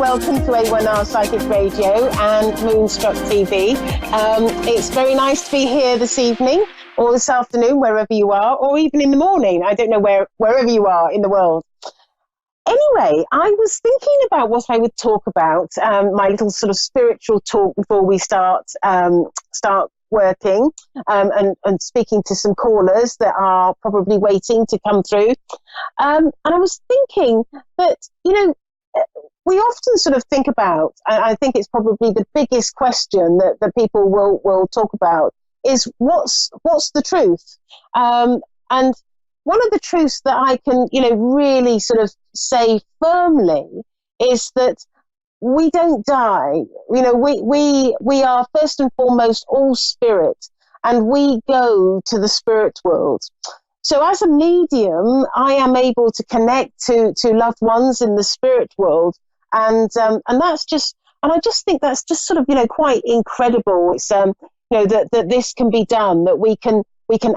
welcome to A1R Psychic Radio and Moonstruck TV. It's very nice to be here this evening or this afternoon, wherever you are, or even in the morning. I don't know wherever you are in the world. Anyway, I was thinking about what I would talk about, my little sort of spiritual talk before we start working, and speaking to some callers that are probably waiting to come through. And I was thinking that, we often sort of think about, and I think it's probably the biggest question that people will talk about, is what's the truth? And one of the truths that I can, really sort of say firmly is that we don't die. We are first and foremost all spirit, and we go to the spirit world. So as a medium, I am able to connect to loved ones in the spirit world. And that's just, and I just think that's just sort of, quite incredible. It's, that this can be done, that we can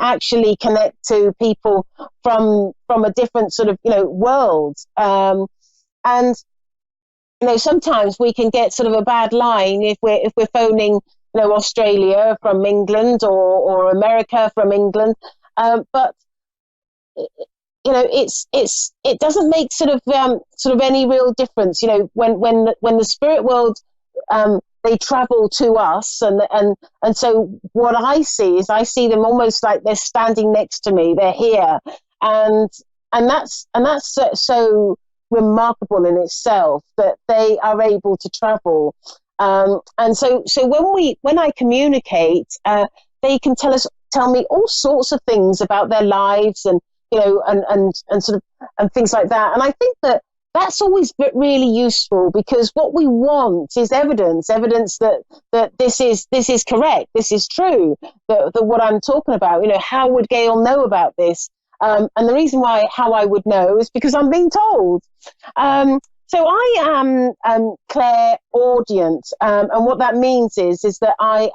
actually connect to people from a different sort of, world. And, sometimes we can get sort of a bad line if we're phoning, Australia from England or America from England. But it doesn't make sort of any real difference. When the spirit world, they travel to us, and so what I see them almost like they're standing next to me. They're here, and that's so remarkable in itself that they are able to travel. And so when I communicate, they can tell me all sorts of things about their lives and and sort of and things like that. And I think that's always really useful, because what we want is evidence that this is correct, this is true, that what I'm talking about. How would Gail know about this? And the reason how I would know is because I'm being told. So I am clairaudient, and what that means is that I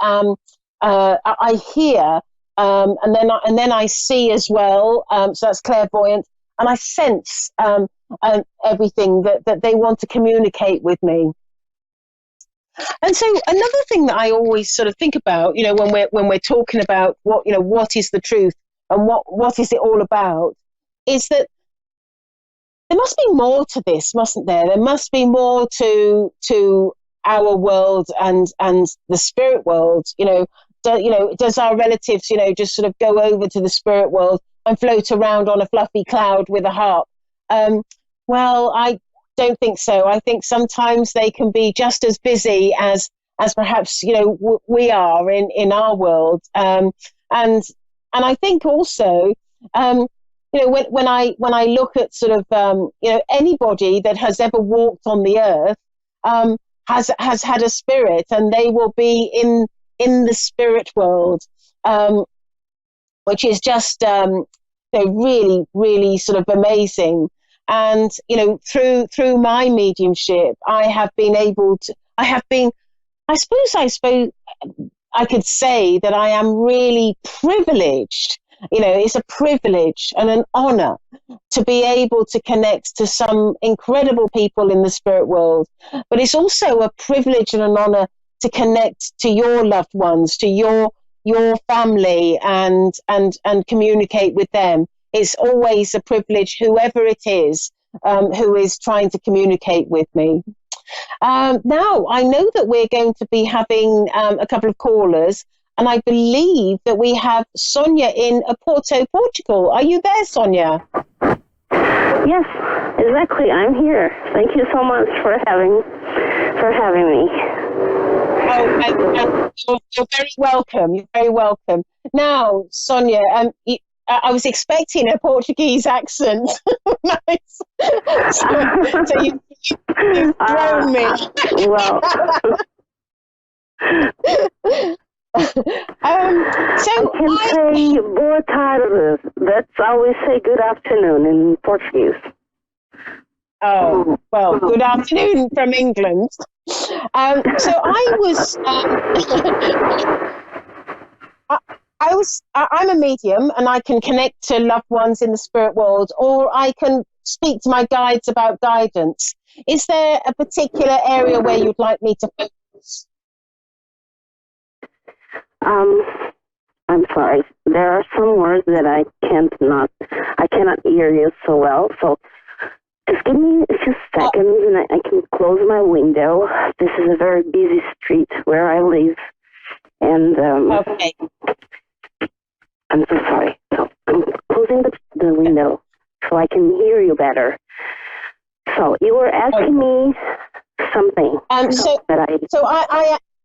hear, and then I see as well. So that's clairvoyant, and I sense everything that they want to communicate with me. And so another thing that I always sort of think about, when we're talking about what is the truth and what is it all about, is that there must be more to this, mustn't there? There must be more to our world and the spirit world. Does our relatives, just sort of go over to the spirit world and float around on a fluffy cloud with a harp? Well, I don't think so. I think sometimes they can be just as busy as perhaps we are in our world. And I think also, when I look at sort of anybody that has ever walked on the earth has had a spirit, and they will be in the spirit world, which is just really, really sort of amazing. And through my mediumship, I suppose I could say that I am really privileged. It's a privilege and an honor to be able to connect to some incredible people in the spirit world. But it's also a privilege and an honor to connect to your loved ones, to your family, and communicate with them. It's always a privilege, whoever it is, who is trying to communicate with me. Now, I know that we're going to be having a couple of callers, and I believe that we have Sonia in Porto, Portugal. Are you there, Sonia? Yes, exactly. I'm here. Thank you so much for having me. Oh, you're very welcome. You're very welcome. Now, Sonia, I was expecting a Portuguese accent. Nice. So you've thrown me. Well. So I can say boa tarde. That's always say good afternoon in Portuguese. Oh, well, good afternoon from England. So I was, I'm a medium, and I can connect to loved ones in the spirit world, or I can speak to my guides about guidance. Is there a particular area where you'd like me to focus? I'm sorry. There are some words that I cannot hear you so well. So just give me a few seconds and I can close my window. This is a very busy street where I live. And Okay. I'm so sorry. So I'm closing the window so I can hear you better. So you were asking me something So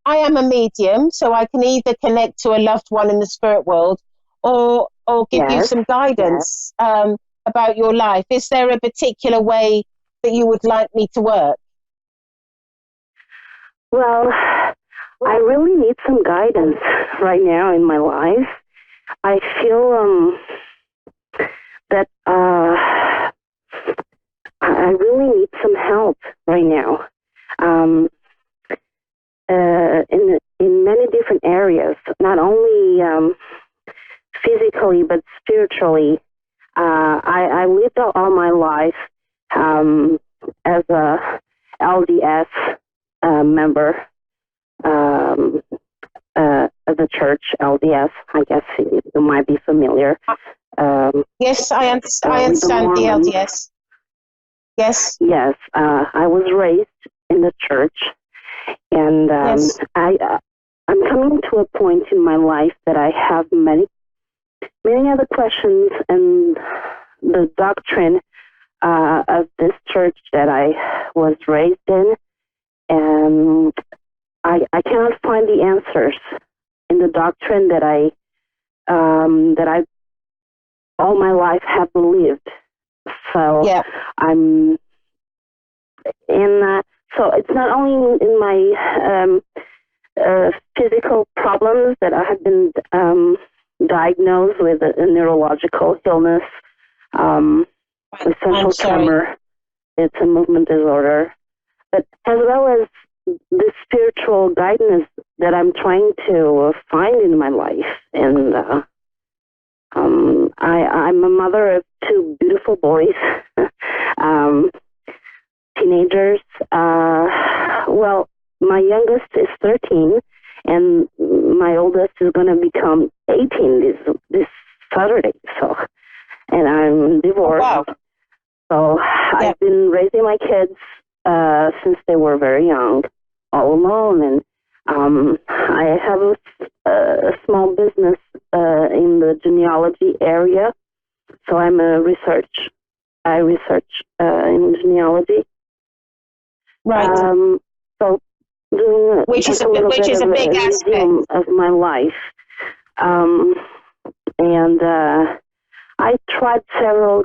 I am a medium, so I can either connect to a loved one in the spirit world or give you some guidance about your life. Is there a particular way that you would like me to work? Well, I really need some guidance right now in my life. I feel that I really need some help right now. In many different areas, not only physically but spiritually. I lived all my life as a LDS member of the church, LDS. I guess you might be familiar. Yes, I understand the LDS. Yes. Yes, I was raised in the church. And yes. I'm coming to a point in my life that I have many other questions, and the doctrine of this church that I was raised in, and I cannot find the answers in the doctrine that I all my life have believed. So yeah. I'm in. So it's not only in my physical problems that I have been diagnosed with a neurological illness, essential tremor. It's a movement disorder, but as well as the spiritual guidance that I'm trying to find in my life. And I'm a mother of two beautiful boys. Teenagers. Well, my youngest is 13, and my oldest is going to become 18 this Saturday. So, and I'm divorced. Wow. So I've been raising my kids since they were very young, all alone, and I have a small business in the genealogy area. So I'm I research in genealogy. Right. So doing which is a big aspect of my life. And I tried several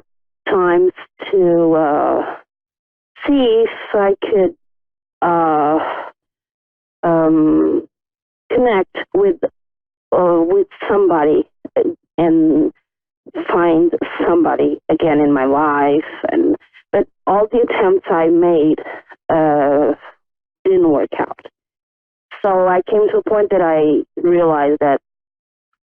times to see if I could connect with somebody and find somebody again in my life, but all the attempts I made didn't work out. So I came to a point that I realized that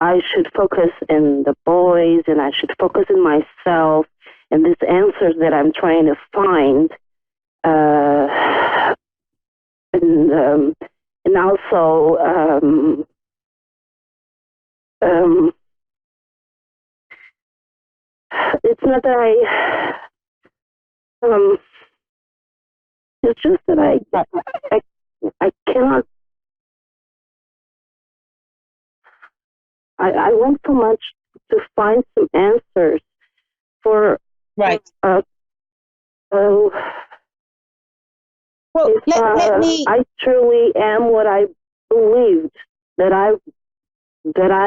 I should focus in the boys, and I should focus in myself and these answers that I'm trying to find, and also it's not that it's just that I cannot. I want so much to find some answers for right. Well, let me. I truly am what I believed that I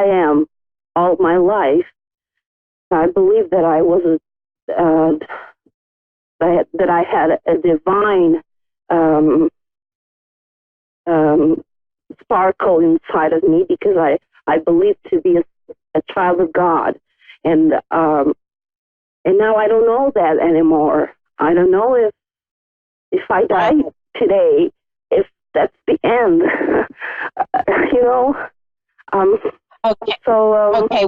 am all my life. I believe that I was that I had a divine sparkle inside of me, because I believed to be a child of God, and now I don't know that anymore. I don't know if I die today, if that's the end. You know. Okay. So okay.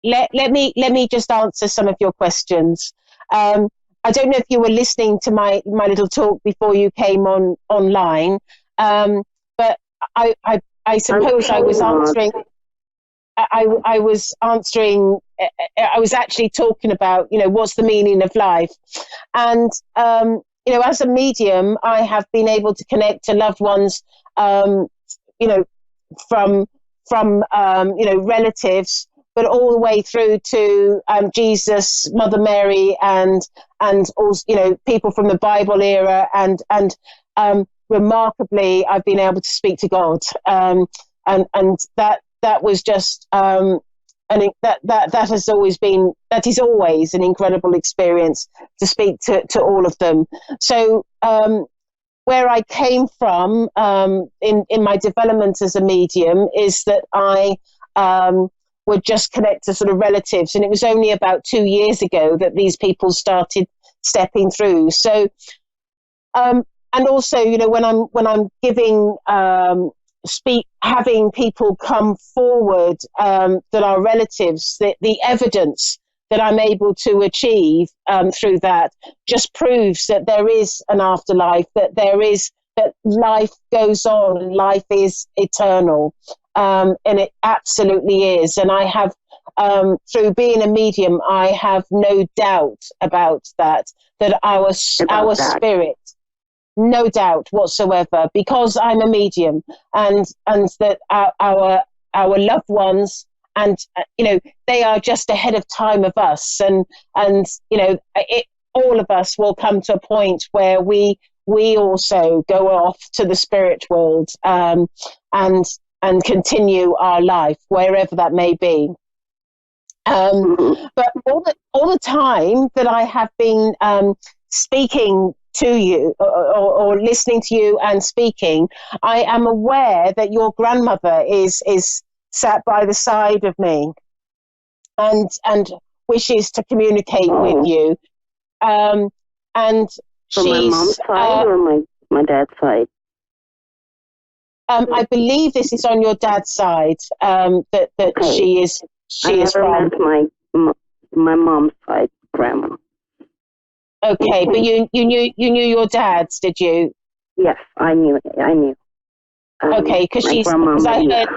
Let me just answer some of your questions. I don't know if you were listening to my little talk before you came online, but I suppose I was answering. I was answering. I was actually talking about, what's the meaning of life, and as a medium, I have been able to connect to loved ones, from relatives, but all the way through to Jesus, Mother Mary, and also people from the Bible era, and remarkably, I've been able to speak to God, and that was just and that is always an incredible experience to speak to all of them. So where I came from in my development as a medium is that I would just connect to sort of relatives, and it was only about 2 years ago that these people started stepping through. So and also, when I'm giving having people come forward that are relatives, the evidence that I'm able to achieve through that just proves that there is an afterlife, that life goes on, life is eternal, and it absolutely is. And I have, through being a medium, I have no doubt about that our spirit, no doubt whatsoever, because I'm a medium, and that our loved ones, and they are just ahead of time of us, and all of us will come to a point where we also go off to the spirit world, and continue our life wherever that may be. But all the time that I have been speaking to you, or listening to you and speaking, I am aware that your grandmother is sat by the side of me, and wishes to communicate with you. And from my mom's side or my dad's side? I believe this is on your dad's side. That okay. She is from. Met my mom's side grandma. Okay, but you knew your dad's, did you? Yes, I knew. Okay, because I heard.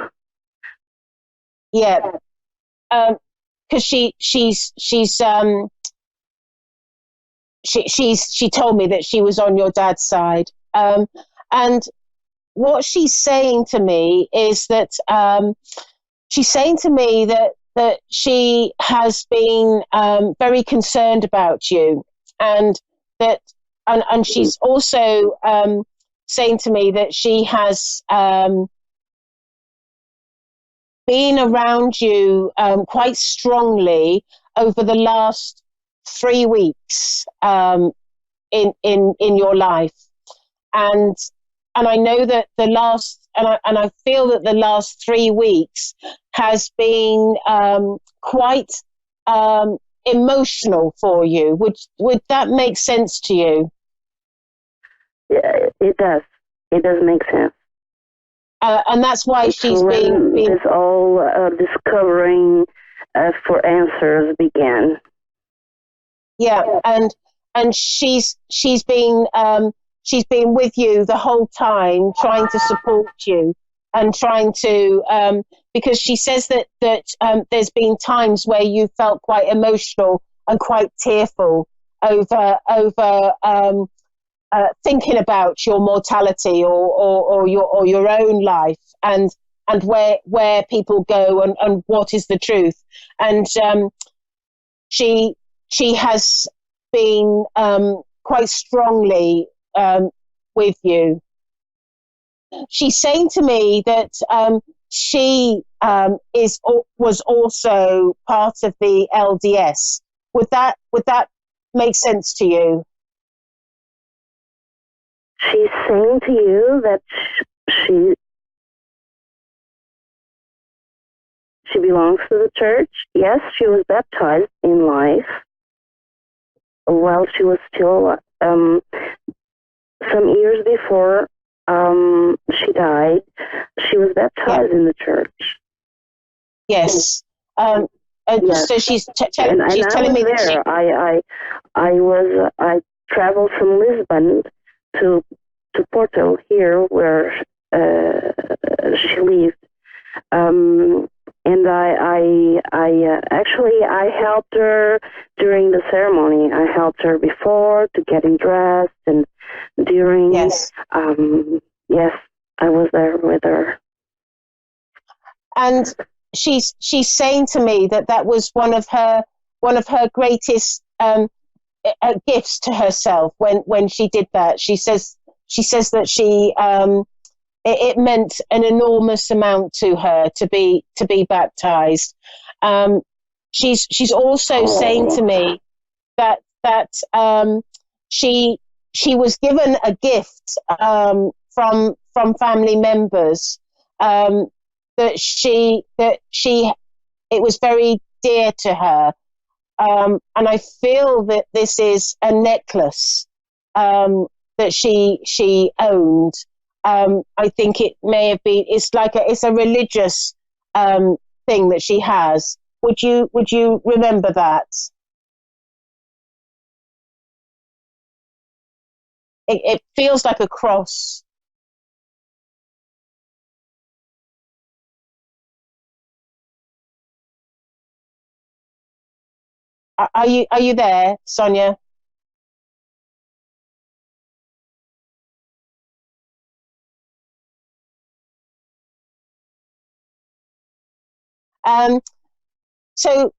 Yeah, because she told me that she was on your dad's side, and what she's saying to me is that she's saying to me that she has been very concerned about you. And she's also saying to me that she has been around you quite strongly over the last 3 weeks in your life, and I know that I feel that the last 3 weeks has been quite emotional for you. Would that make sense to you? Yeah, it does. It does make sense. And that's why she's been this all discovering for answers began. Yeah, and she's been with you the whole time, trying to support you, and trying to because she says that there's been times where you felt quite emotional and quite tearful over thinking about your mortality or your own life, and where people go, and what is the truth. And she has been quite strongly with you. She's saying to me that she was also part of the LDS. Would that make sense to you? She's saying to you that she belongs to the church. Yes, she was baptized in life while she was still some years before she died. She was baptized in the church. Yes. Yes. So she's telling me there. I traveled from Lisbon to Porto here, where she lived. And actually I helped her during the ceremony. I helped her before to getting dressed, and during. Yes. Yes, I was there with her. And she's saying to me that was one of her greatest gifts to herself when she did that. She says that it meant an enormous amount to her to be baptized. She's also saying to me that she was given a gift from family members, that it was very dear to her, and I feel that this is a necklace that she owned. I think it may have been. It's a religious thing that she has. Would you remember that? It feels like a cross. Are you there, Sonia? So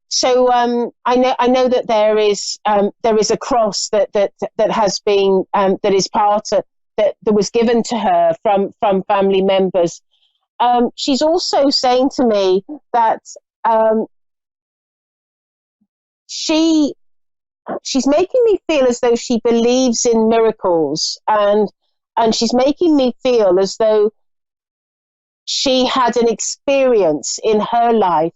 I know that there is a cross that has been that is part of that was given to her from family members. She's also saying to me that she's making me feel as though she believes in miracles, and she's making me feel as though she had an experience in her life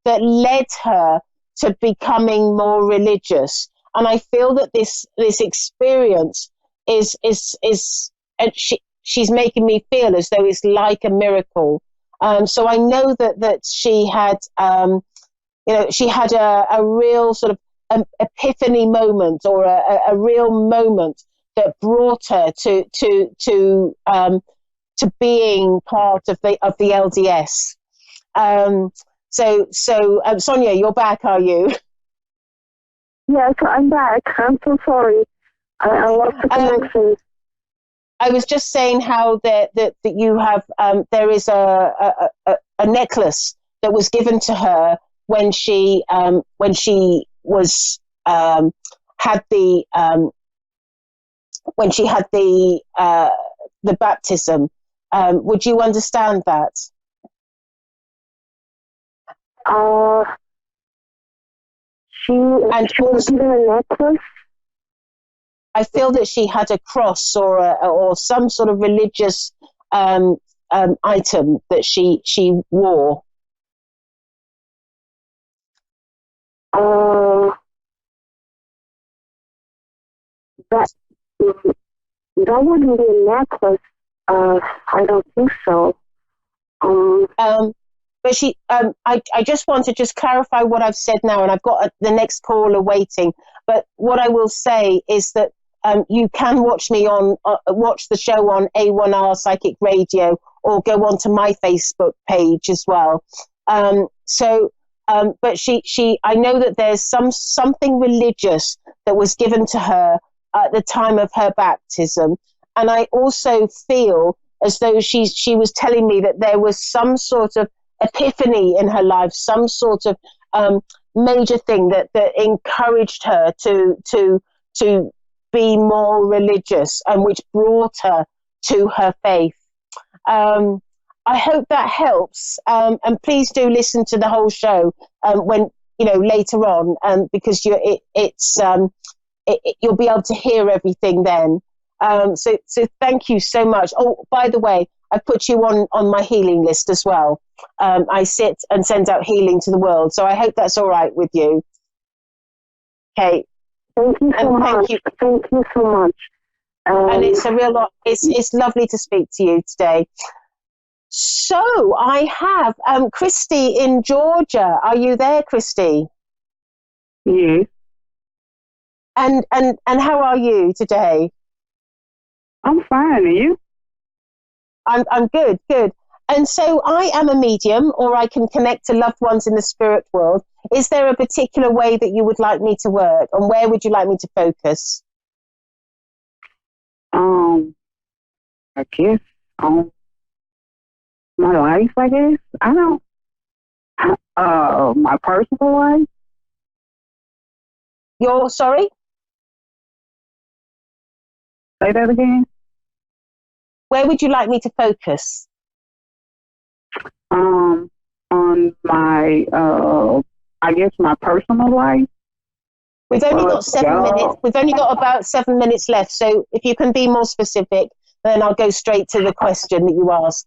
that led her to becoming more religious. And I feel that this experience is she's making me feel as though it's like a miracle. So I know that she had she had a real sort of epiphany moment, or a real moment that brought her to being part of the LDS. So Sonia, you're back, are you? Yes, I'm back. I'm so sorry. I lost the connection. I was just saying how that you have there is a necklace that was given to her when she was had the when she had the baptism. Would you understand that? She was given a necklace. I feel that she had a cross or some sort of religious item that she wore. That wouldn't be a necklace. I don't think so. But I just want to just clarify what I've said now, and I've got the next caller waiting. But what I will say is that you can watch the show on A1R Psychic Radio, or go onto my Facebook page as well. But I know that there's something religious that was given to her at the time of her baptism, and I also feel as though she was telling me that there was some sort of epiphany in her life, some sort of major thing that encouraged her to be more religious, and which brought her to her faith. I hope that helps, and please do listen to the whole show when later on, because you'll be able to hear everything then. So thank you so much. Oh, by the way, I put you on my healing list as well. I sit and send out healing to the world, so I hope that's all right with you. Okay. Thank you so much. Thank you so much. And it's a real. It's lovely to speak to you today. So I have Christy in Georgia. Are you there, Christy? Yeah. And how are you today? I'm fine, and you? I'm good, good. And so I am a medium, or I can connect to loved ones in the spirit world. Is there a particular way that you would like me to work, and where would you like me to focus? Um, I guess on my life. I guess I don't. My personal life. You're sorry? Say that again. Where would you like me to focus? Um, on my I guess my personal life. We've only got 7 minutes. Job. We've only got about 7 minutes left. So if you can be more specific, then I'll go straight to the question that you asked.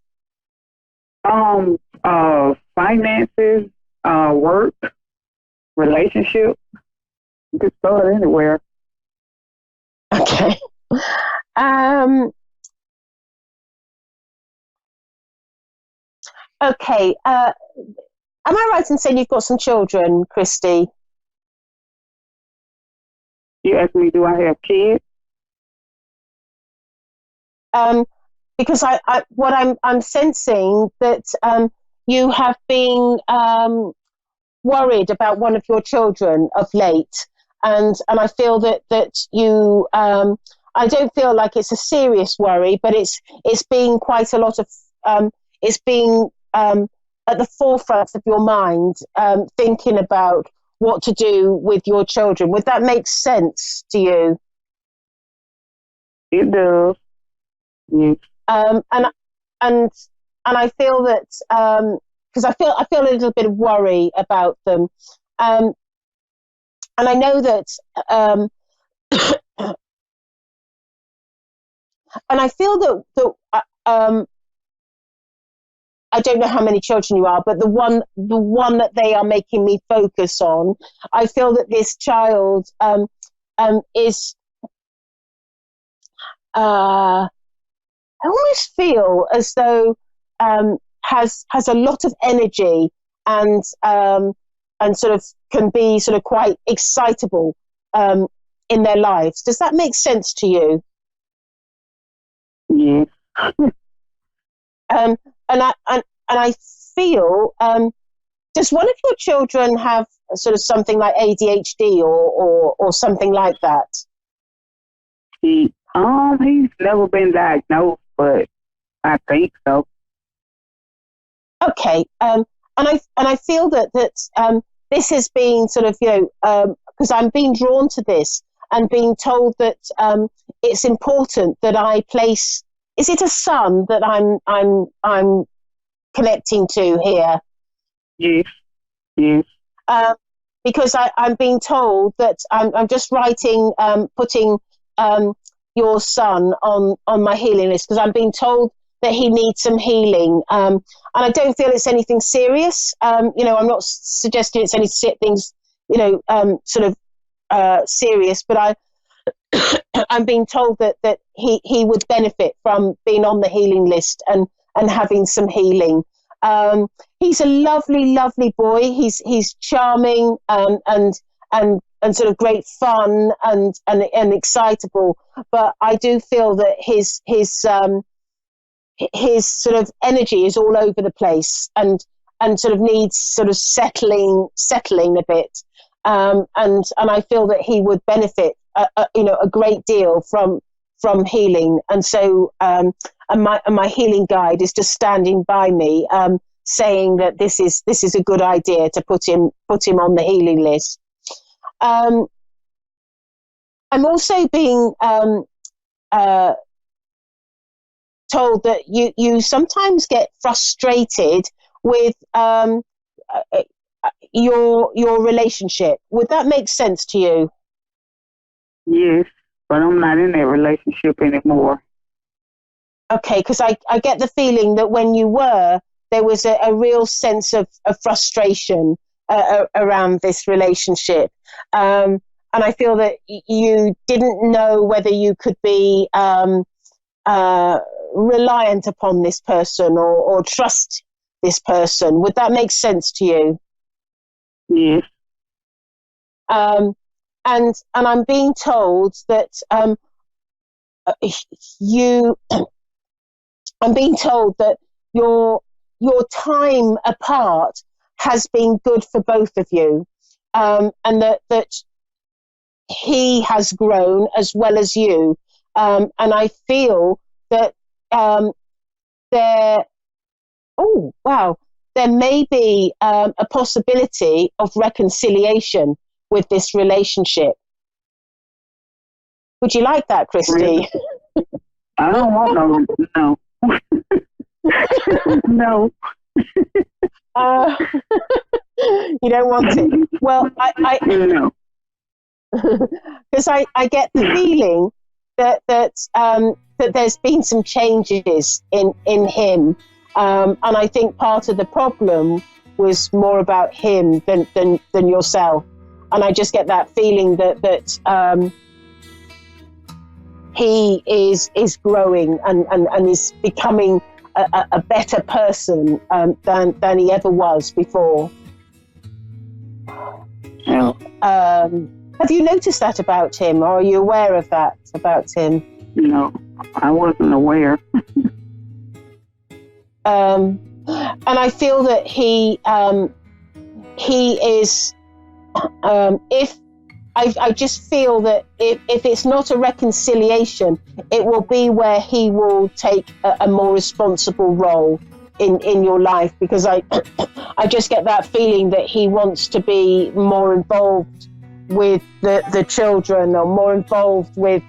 Finances, work, relationship. You could start anywhere. Okay. Okay. Am I right in saying you've got some children, Christy? You asked me, do I have kids? Because what I'm sensing that you have been worried about one of your children of late, and I feel that you I don't feel like it's a serious worry, but it's being quite a lot of it's being at the forefront of your mind, thinking about what to do with your children. Would that make sense to you? It does. Yes. And and I feel that because I feel a little bit of worry about them, and I know that and I feel that I don't know how many children you are, but the one that they are making me focus on, I feel that this child is. I almost feel as though has a lot of energy and sort of can be sort of quite excitable in their lives. Does that make sense to you? Yeah. And I feel. Does one of your children have sort of something like ADHD or something like that? He's never been diagnosed, but I think so. Okay, and I feel that this has been sort of because I'm being drawn to this and being told that it's important that I place. Is it a son that I'm connecting to here? Yes. Yes. Because I'm being told that I'm just putting your son on my healing list because I'm being told that he needs some healing. And I don't feel it's anything serious. I'm not suggesting it's any things, sort of serious, but I'm being told that he would benefit from being on the healing list and having some healing. He's a lovely, lovely boy. He's charming and sort of great fun and excitable. But I do feel that his sort of energy is all over the place and sort of needs sort of settling a bit. And I feel that he would benefit a great deal from healing. And so and my healing guide is just standing by me, saying that this is a good idea to put him on the healing list. I'm also being told that you sometimes get frustrated with your relationship. Would that make sense to you? Yes, but I'm not in that relationship anymore. Okay, because I get the feeling that when you were, there was a real sense of frustration around this relationship. And I feel that you didn't know whether you could be reliant upon this person or trust this person. Would that make sense to you? Yes. and I'm being told that I'm being told that your time apart has been good for both of you, and that he has grown as well as you, and I feel that there. Oh wow! There may be a possibility of reconciliation with this relationship. Would you like that, Christy? I don't want no. No. You don't want it. Well, I No. because I get the feeling that there's been some changes in him, and I think part of the problem was more about him than yourself, and I just get that feeling that he is growing and is becoming a better person than he ever was before. No. Have you noticed that about him, or are you aware of that about him? No, I wasn't aware. And I feel that he is. If I just feel that if it's not a reconciliation, it will be where he will take a more responsible role in your life, because I just get that feeling that he wants to be more involved with the children, or more involved with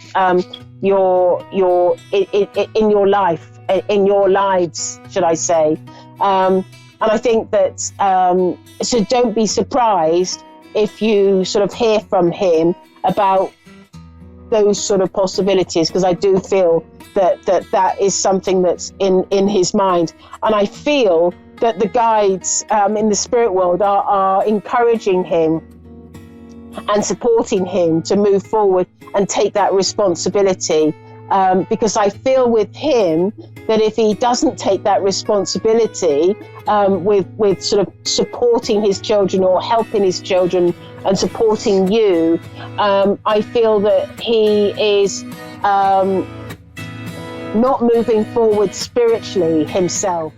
your in your life, in your lives, should I say. And I think that so don't be surprised if you sort of hear from him about those sort of possibilities, because I do feel that is something that's in his mind. And I feel that the guides in the spirit world are encouraging him and supporting him to move forward and take that responsibility, because I feel with him that if he doesn't take that responsibility with sort of supporting his children or helping his children and supporting you, I feel that he is not moving forward spiritually himself.